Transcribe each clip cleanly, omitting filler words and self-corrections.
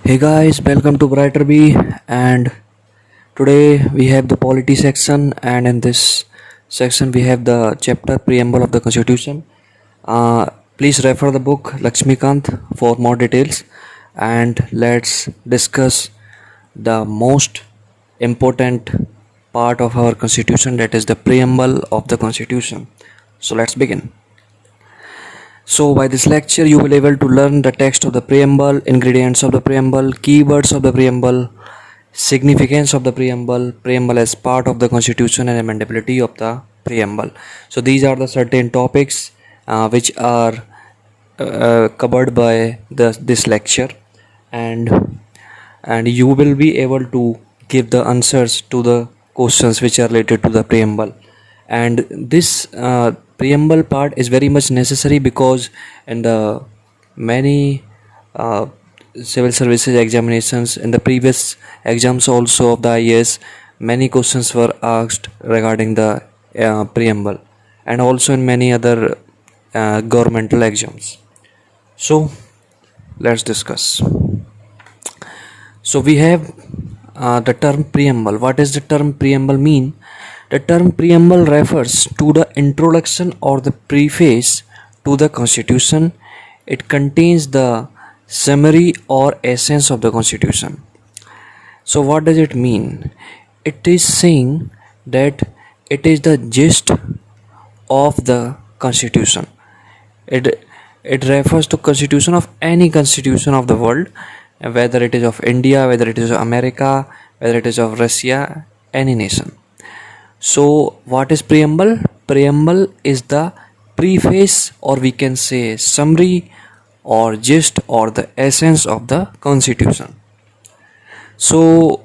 Hey guys, welcome to Brighter B, and today we have the polity section, and in this section we have the chapter Preamble of the Constitution. Please refer the book Lakshmikant for more details, and let's discuss the most important part of our Constitution, that is the Preamble of the Constitution. So let's begin. So by this lecture you will able to learn the text of the preamble, ingredients of the preamble, keywords of the preamble, significance of the preamble, preamble as part of the constitution and amendability of the preamble. So these are the certain topics which are covered by this lecture, and you will be able to give the answers to the questions which are related to the preamble. And this preamble part is very much necessary because in the many uh, civil services examinations, in the previous exams also of the IAS, many questions were asked regarding the preamble, and also in many other governmental exams. So let's discuss. So we have the term preamble. What does the term preamble mean? The term preamble refers to the introduction or the preface to the constitution. It contains the summary or essence of the constitution. So what does it mean? It is saying that it is the gist of the constitution. It refers to constitution of any constitution of the world, whether it is of India, whether it is of America, whether it is of Russia, any nation. So what is preamble? Preamble is the preface, or we can say summary or gist or the essence of the constitution. So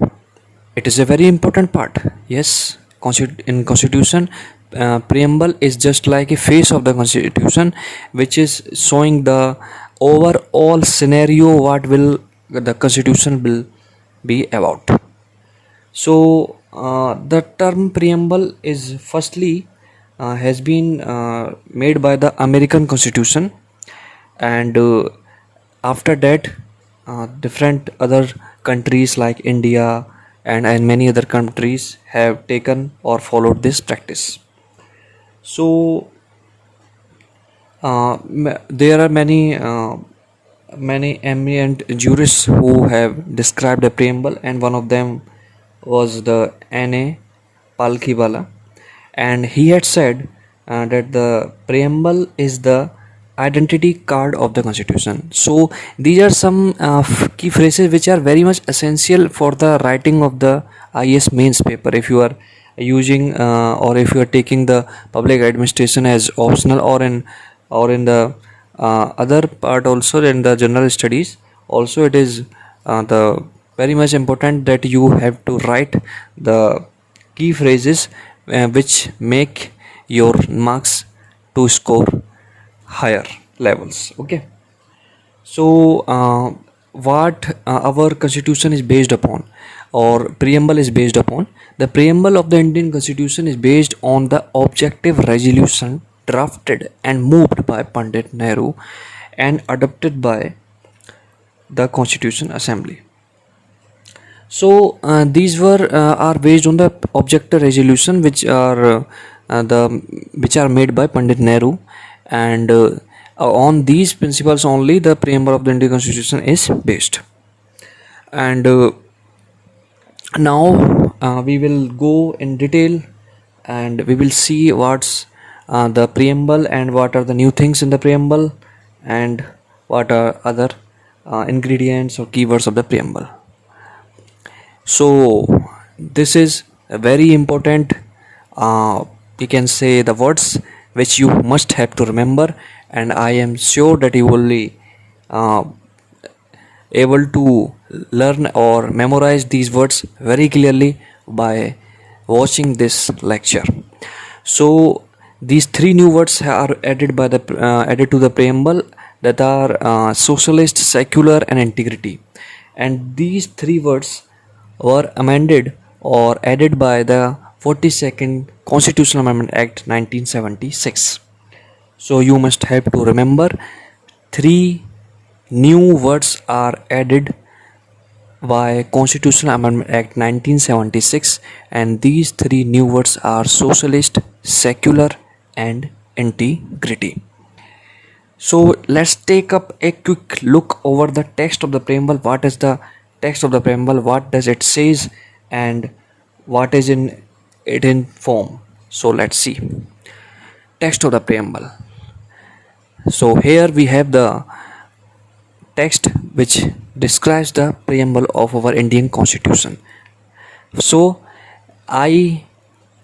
it is a very important part. Yes, in constitution, preamble is just like a face of the constitution, which is showing the overall scenario what will the constitution will be about. So the term preamble is firstly has been made by the American Constitution, and after that different other countries like India and many other countries have taken or followed this practice. So there are many eminent jurists who have described the preamble, and one of them was the N.A. Palkhiwala, and he had said that the preamble is the identity card of the constitution. So these are some key phrases which are very much essential for the writing of the IAS mains paper. If you are using or if you are taking the public administration as optional, or in the other part also, in the general studies also, it is the very much important that you have to write the key phrases which make your marks to score higher levels. Okay, so what our constitution is based upon, or preamble is based upon? The preamble of the Indian Constitution is based on the objective resolution drafted and moved by Pandit Nehru and adopted by the Constitution Assembly. So these were are based on the objective resolution which are made by Pandit Nehru, and on these principles only the preamble of the Indian Constitution is based. And now we will go in detail, and we will see what's the preamble and what are the new things in the preamble, and what are other ingredients or keywords of the preamble. So this is a very important, you can say, the words which you must have to remember, and I am sure that you will be able to learn or memorize these words very clearly by watching this lecture. So these three new words are added to the preamble, that are socialist, secular, and integrity, and these three words were amended or added by the 42nd Constitutional Amendment Act 1976. So you must have to remember three new words are added by Constitutional Amendment Act 1976, and these three new words are socialist, secular, and integrity. So let's take up a quick look over the text of the preamble. What is the text of the preamble? What does it says, and what is in it in form? So let's see. Text of the preamble. So here we have the text which describes the preamble of our Indian Constitution. So I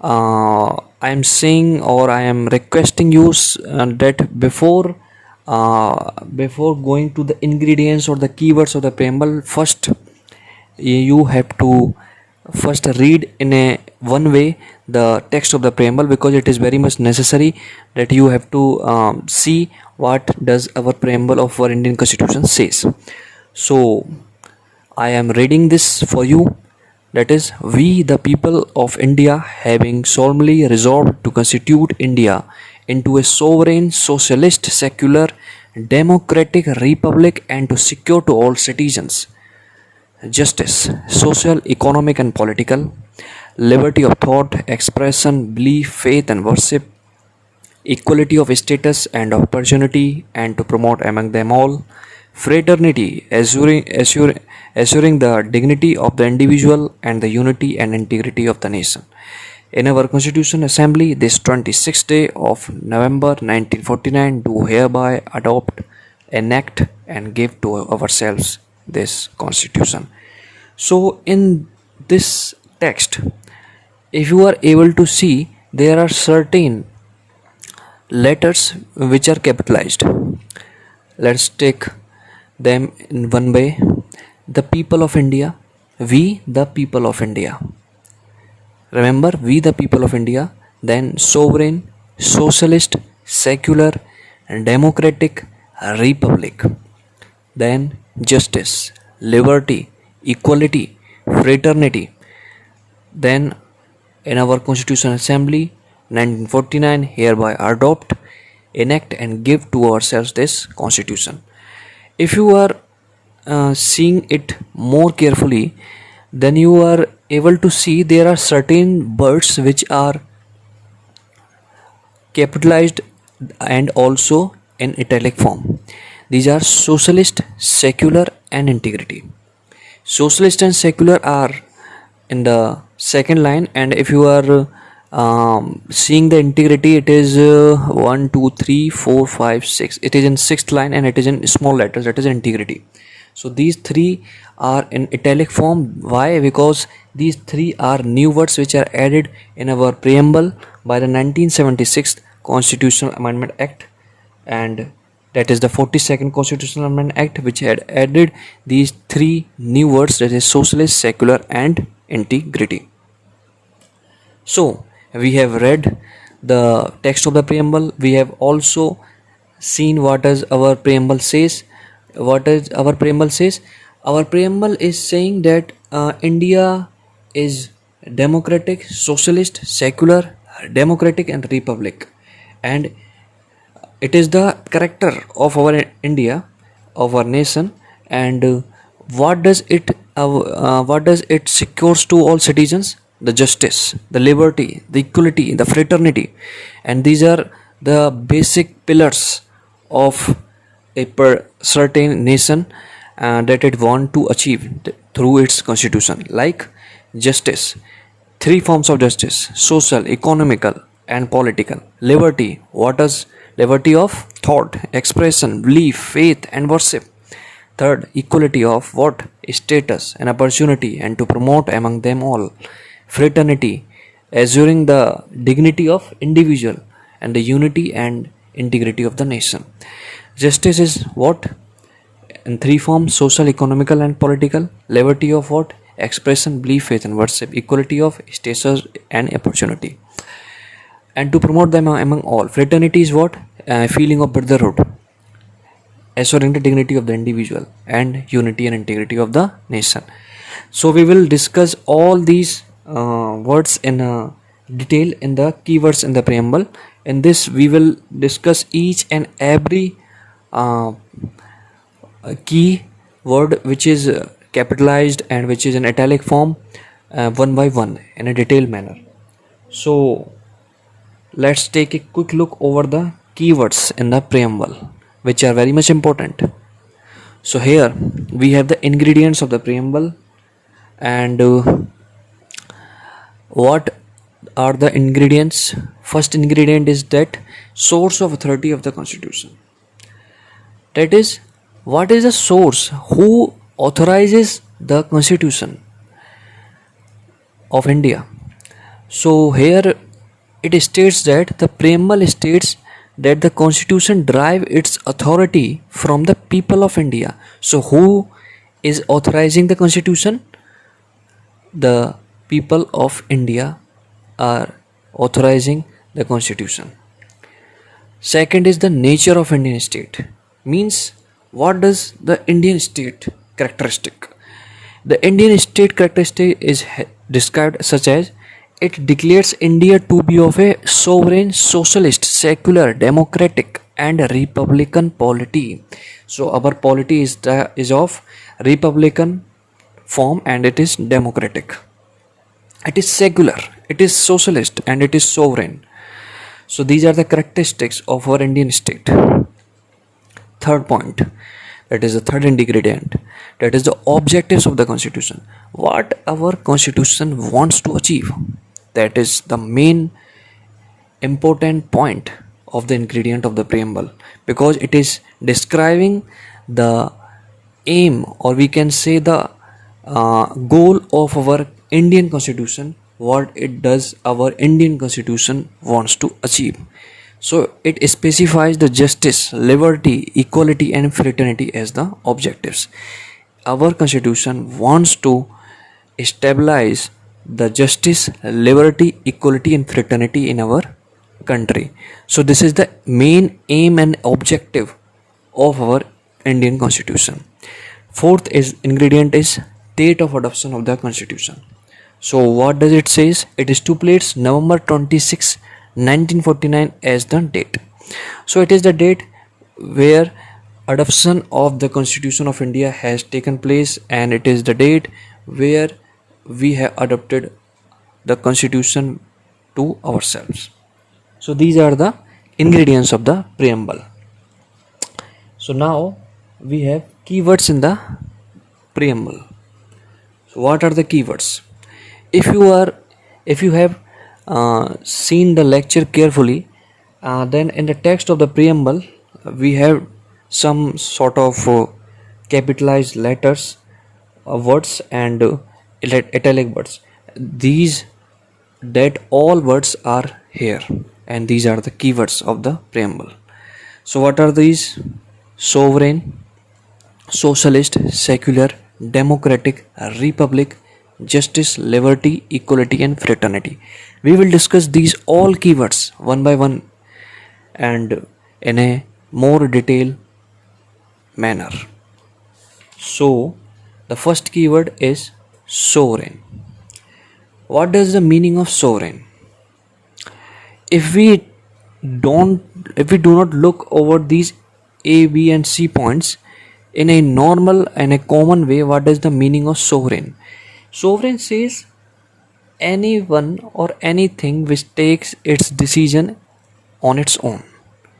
am saying, or I am requesting you that before going to the ingredients or the keywords of the preamble, first you have to first read in a one way the text of the preamble, because it is very much necessary that you have to see what does our preamble of our Indian Constitution says. So I am reading this for you. That is, we the people of India, having solemnly resolved to constitute India into a sovereign, socialist, secular, democratic republic, and to secure to all citizens justice, social, economic, and political, liberty of thought, expression, belief, faith, and worship, equality of status and opportunity, and to promote among them all fraternity, assuring the dignity of the individual and the unity and integrity of the nation. In our Constitution Assembly, this 26th day of November 1949, do hereby adopt, enact, and give to ourselves this Constitution. So, in this text, if you are able to see, there are certain letters which are capitalized. Let's take them in one way. The people of India, we the people of India. Remember, we the people of India. Then sovereign, socialist, secular, and democratic republic. Then justice, liberty, equality, fraternity. Then in our Constitutional Assembly 1949, hereby adopt, enact, and give to ourselves this Constitution. If you are seeing it more carefully, then you are able to see there are certain words which are capitalized and also in italic form. These are socialist, secular, and integrity. Socialist and secular are in the second line, and if you are seeing the integrity, it is 1 2 3 4 5 6. It is in sixth line and it is in small letters, that is integrity. So these three are in italic form. Why? Because these three are new words which are added in our preamble by the 1976 Constitutional Amendment Act, and that is the 42nd Constitutional Amendment Act, which had added these three new words, that is socialist, secular, and integrity. So we have read the text of the preamble. We have also seen what does our preamble says. What does our preamble says? Our preamble is saying that India is democratic, socialist, secular, democratic, and republic, and it is the character of our India, of our nation. And what does it secures to all citizens? The justice, the liberty, the equality, the fraternity, and these are the basic pillars of a certain nation that it want to achieve through its constitution, like justice, three forms of justice: social, economical, and political. Liberty, what does liberty of thought, expression, belief, faith, and worship. Third, equality of what? Status and opportunity, and to promote among them all fraternity, assuring the dignity of individual and the unity and integrity of the nation. Justice is what? In three forms: social, economical, and political. Liberty of what? Expression, belief, faith, and worship. Equality of status and opportunity, and to promote them among all. Fraternity is what? Feeling of brotherhood, assuring the dignity of the individual and unity and integrity of the nation. So we will discuss all these words in detail in the keywords in the preamble. In this we will discuss each and every key word which is capitalized and which is in italic form, one by one in a detailed manner. So let's take a quick look over the keywords in the preamble, which are very much important. So here we have the ingredients of the preamble, and what are the ingredients? First ingredient is that source of authority of the constitution. That is, what is the source? Who authorizes the constitution of India? So here it states that the preamble states that the constitution derive its authority from the people of India. So who is authorizing the constitution? The people of India are authorizing the constitution. Second is the nature of Indian state. Means, what does the Indian state characteristic? The Indian state characteristic is described such as it declares India to be of a sovereign, socialist, secular, democratic and republican polity. So our polity is of republican form and it is democratic. It is secular, it is socialist and it is sovereign. So these are the characteristics of our Indian state. Third point, that is the third ingredient, that is the objectives of the constitution. What our constitution wants to achieve, that is the main important point of the ingredient of the preamble, because it is describing the aim, or we can say the goal of our Indian constitution, what it does our Indian constitution wants to achieve. So it specifies the justice, liberty, equality and fraternity as the objectives. Our constitution wants to stabilize the justice, liberty, equality and fraternity in our country. So this is the main aim and objective of our Indian constitution. Fourth ingredient is date of adoption of the constitution. So what does it says? It is to place November 26, 1949 as the date. So it is the date where adoption of the constitution of India has taken place, and it is the date where we have adopted the constitution to ourselves. So these are the ingredients of the preamble. So now we have keywords in the preamble. So what are the keywords? If you have seen the lecture carefully, then in the text of the preamble we have some sort of capitalized letters, words and italic words. These that all words are here, and these are the keywords of the preamble. So what are these? Sovereign, socialist, secular, democratic, republic, justice, liberty, equality and fraternity. We will discuss these all keywords one by one and in a more detailed manner. So the first keyword is sovereign. What does the meaning of sovereign? If we do not look over these A, B and C points in a normal and a common way, what is the meaning of sovereign? Sovereign says anyone or anything which takes its decision on its own.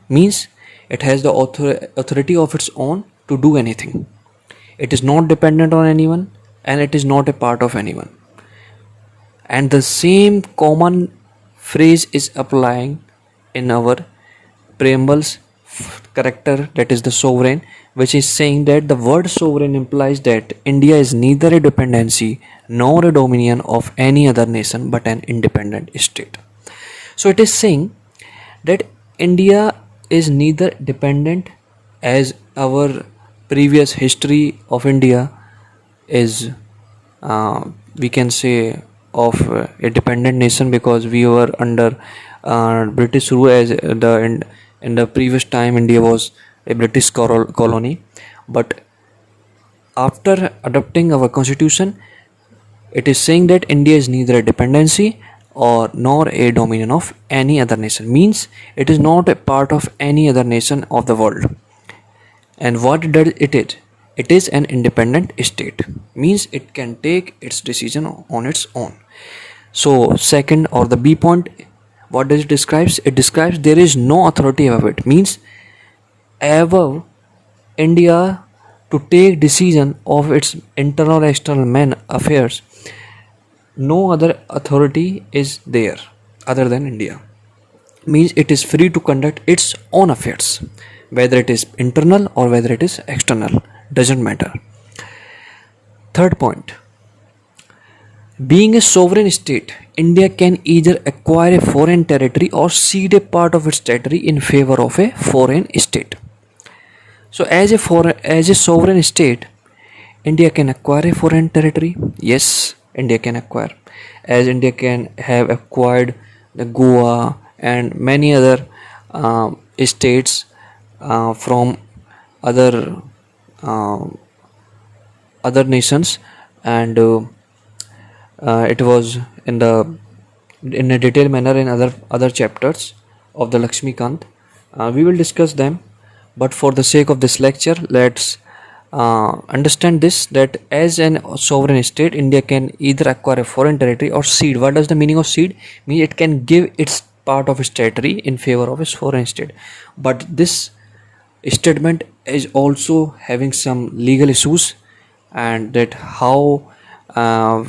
Means it has the authority of its own to do anything. It is not dependent on anyone and it is not a part of anyone. And the same common phrase is applying in our preamble's character, that is the sovereign, which is saying that the word sovereign implies that India is neither a dependency nor a dominion of any other nation but an independent state. So it is saying that India is neither dependent, as our previous history of India is we can say of a dependent nation, because we were under British rule, as in the previous time India was a British colony. But after adopting our constitution, it is saying that India is neither a dependency or nor a dominion of any other nation. Means it is not a part of any other nation of the world. And what does it is? it is an independent state, means it can take its decision on its own. So second, or the B point, what does it describes? It describes there is no authority above it, means above India to take decision of its internal or external affairs. No other authority is there other than India. Means it is free to conduct its own affairs, whether it is internal or whether it is external, doesn't matter. Third point, being a sovereign state, India can either acquire a foreign territory or cede a part of its territory in favor of a foreign state. So as a sovereign state, India can acquire a foreign territory. Yes, India can acquire, as India can have acquired the Goa and many other states from other uh, other nations, and it was in a detailed manner in other chapters of the Lakshmikant. We will discuss them, but for the sake of this lecture, let's understand this, that as an sovereign state, India can either acquire a foreign territory or cede. What does the meaning of cede mean? It can give its part of its territory in favor of its foreign state, but this statement is also having some legal issues, and that how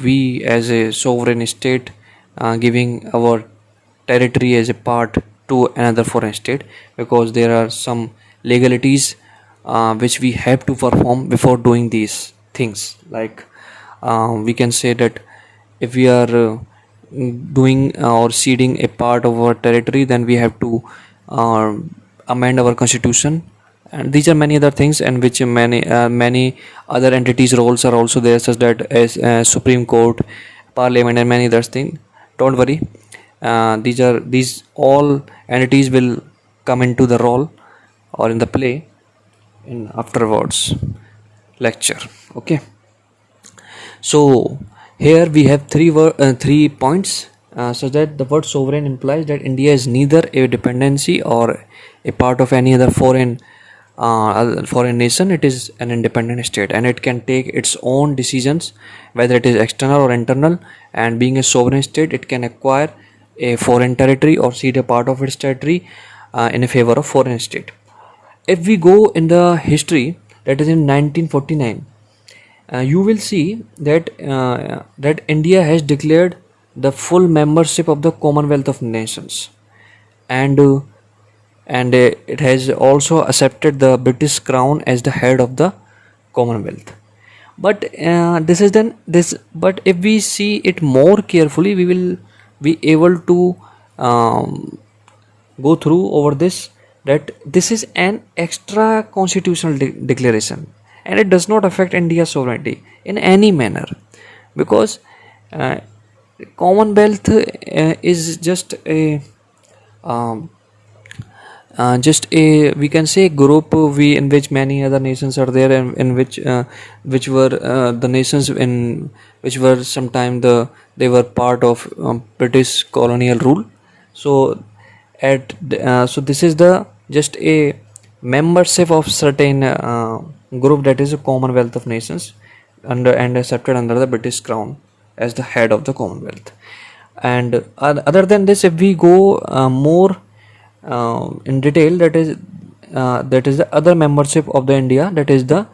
we as a sovereign state giving our territory as a part to another foreign state, because there are some legalities which we have to perform before doing these things. Like we can say that if we are doing or ceding a part of our territory, then we have to uh, amend our constitution, and these are many other things, and which many other entities roles are also there, such that as Supreme Court, Parliament, and many other things. Don't worry, these all entities will come into the role or in the play in afterwards lecture. Okay, so here we have three points, so that the word sovereign implies that India is neither a dependency or a part of any other foreign nation. It is an independent state, and it can take its own decisions, whether it is external or internal. And being a sovereign state, it can acquire a foreign territory or cede a part of its territory in a favor of foreign state. If we go in the history, that is in 1949, you will see that India has declared the full membership of the Commonwealth of Nations, and it has also accepted the British Crown as the head of the Commonwealth. But this is then this. But if we see it more carefully, we will be able to go through over this, that this is an extra constitutional declaration, and it does not affect India's sovereignty in any manner, because Commonwealth is um, just a, we can say, group in which many other nations are there, and in which were the nations in which were sometime they were part of British colonial rule. So so this is the just a membership of certain group, that is a Commonwealth of Nations, and accepted under the British Crown as the head of the Commonwealth. And other than this, if we go more in detail, that is the other membership of the India, that is the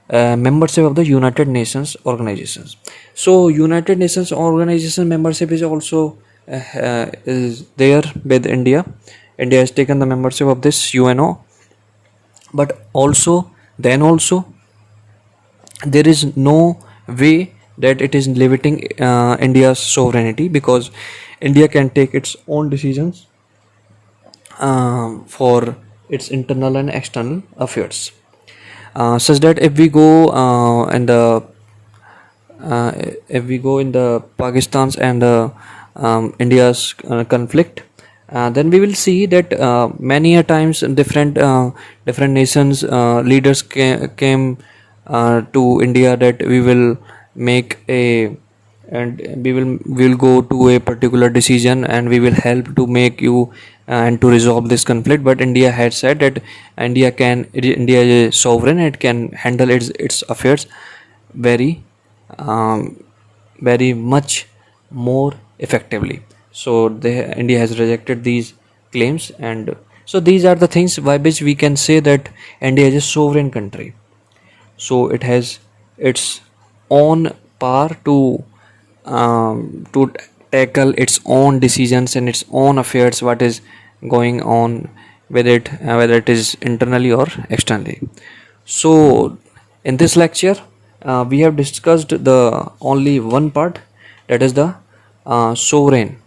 membership of the United Nations organizations. So United Nations organization membership is also is there with India. India has taken the membership of this UNO, but also there is no way that it is limiting India's sovereignty, because India can take its own decisions for its internal and external affairs, such that if we go in the Pakistan's and India's conflict, then we will see that many a times different nations leaders came to India, that we will make a, and we will go to a particular decision, and we will help to make you and to resolve this conflict. But India had said that India is sovereign, it can handle its affairs very um, very much more effectively. So India has rejected these claims, and so these are the things by which we can say that India is a sovereign country. So it has its own power to tackle its own decisions and its own affairs, what is going on with it, whether it is internally or externally. So in this lecture, we have discussed the only one part, that is the sovereign.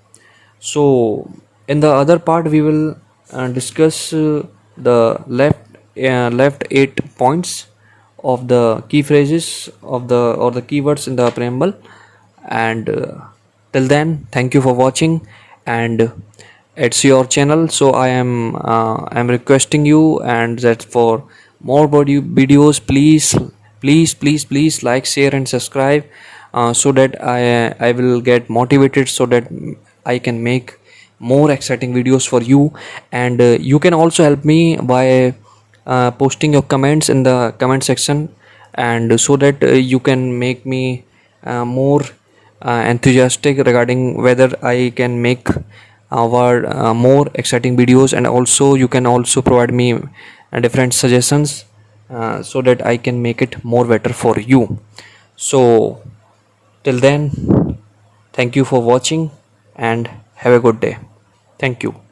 So in the other part we will discuss the left 8 points of the key phrases of the or the keywords in the preamble. And till then, thank you for watching, and it's your channel, so I'm requesting you, and that for more body videos, please like, share and subscribe, so that I will get motivated, so that I can make more exciting videos for you. And you can also help me by posting your comments in the comment section, and so that you can make me more enthusiastic regarding whether I can make our more exciting videos. And also you can also provide me different suggestions, so that I can make it more better for you. So till then, thank you for watching and have a good day. Thank you.